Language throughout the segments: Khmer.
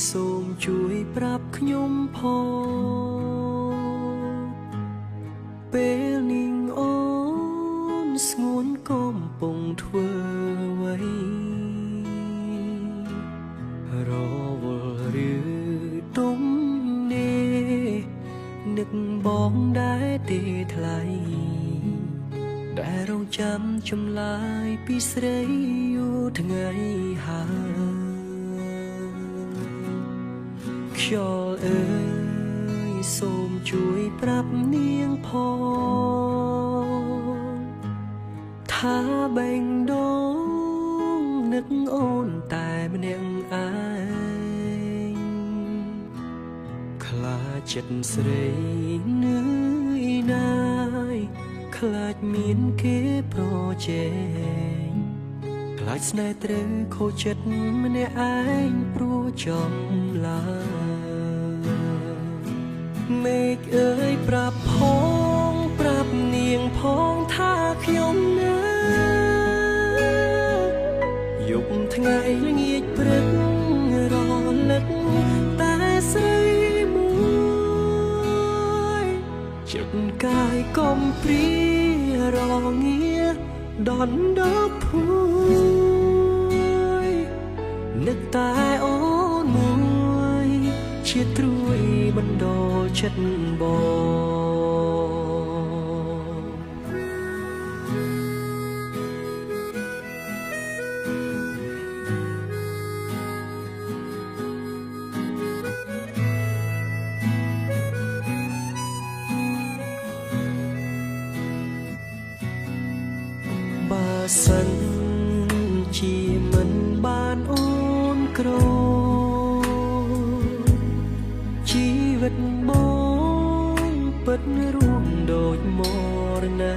សូមជួយប្រាប់ខ្ញុំផងពេលនាងអូនស្ងួនកំពុងធ្វើអ្វីរវល់ឬទុំនេះនឹកបងដែរទេថ្លៃដែលរងចាំចម្លើយពីស្រីយូរថ្ងៃហើយខ្យល់អើយសូមជួយប្រាប់នាងផងថាបេងដូងនឹកអូនតែម្នាក់ឯងខ្លាចចិត្តស្រីនឿយណាយខ្លាចមានគេប្រជែងខ្លាចស្នេហ៍ត្រូវខូចចិត្តម្នាក់ឯងព្រោះចំឡាមេឃអើយប្រាប់ផងប្រាប់នាងផងថាខ្ញុំណាយប់ថ្ងៃល្ងាចព្រឹករលឹកតែស្រីមួយចិត្តកាយកំព្រារងាដនដប់ភួយនឹកតែអូនមួយជាត្រួយបណ្ដោចិត្តបងបើសិនជាមិនបានអូនក្រជីវិតបងពិតរួមដូចមរណា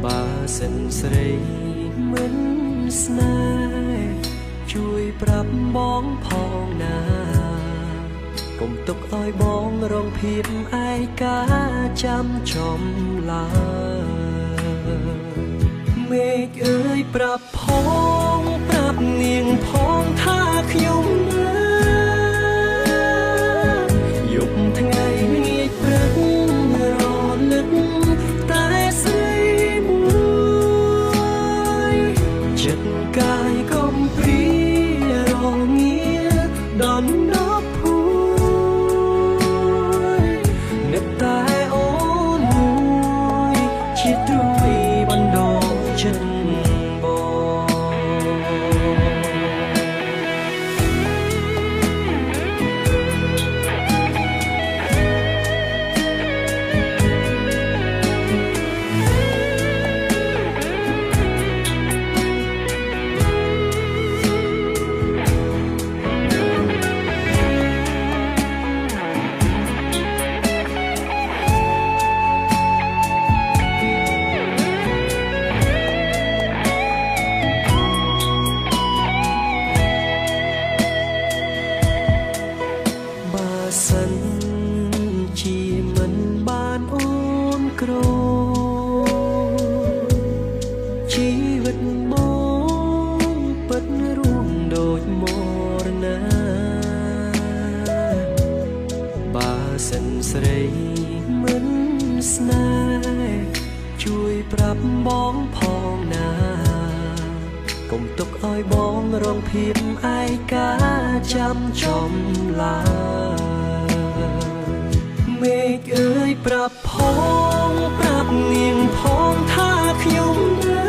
បើសិនស្រីមិនស្នេហ៍ជួយប្រាប់បងផងណាកុំទុកឲ្យបងរងភាពឯកាចាំចំឡើមេឃអើយប្រាប់ផងប្រាប់នាងផងថាខ្ញុំណាយប់ថ្ងៃល្ងាចព្រឹករលឹកតែស្រីមួយចិត្តកាយកំព្រារងាដនដប់ភួយនឹកតែអូនមួយជាត្រួយបណ្ដោចិត្តសិនជាមិនបានអូនក្រជីវិតបងពិតរួមដូចមរណាបើសិនស្រីមិនស្នេហ៍ជួយប្រាប់បងផងណាកុំទុកឲ្យបងរងភាពឯកាចាំចំឡើមេឃអើយប្រាប់ផងប្រាប់នាងផងថាខ្ញុំណា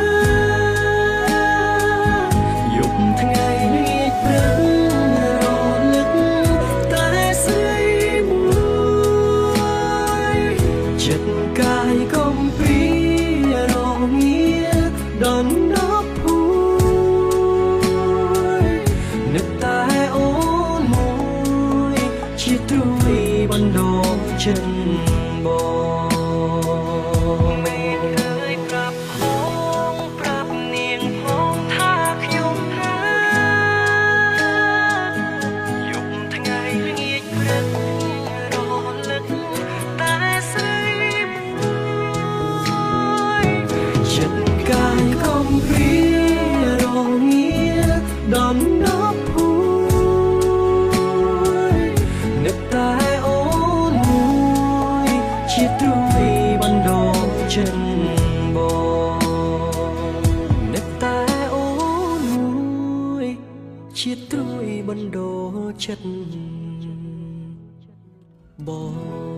យប់ថ្ងៃល្ងាចព្រឹករលឹកតែស្រីមួយចិត្តកាយកំព្រារងាដនដប់ភួយនឹកតែអូនមួយជាត្រួយបណ្ដោចិត្តបងមេឃអើយប្រាប់ផងប្រាប់នាងផងថាខ្ញុំណាយប់ថ្ងៃល្ងាចព្រឹករលឹកតែស្រីមួយចិត្តកាយកំព្រារងាដនដប់ ចិត្តបងនឹកតែអូនមួយជាត្រួយបណ្ដោចិត្តបង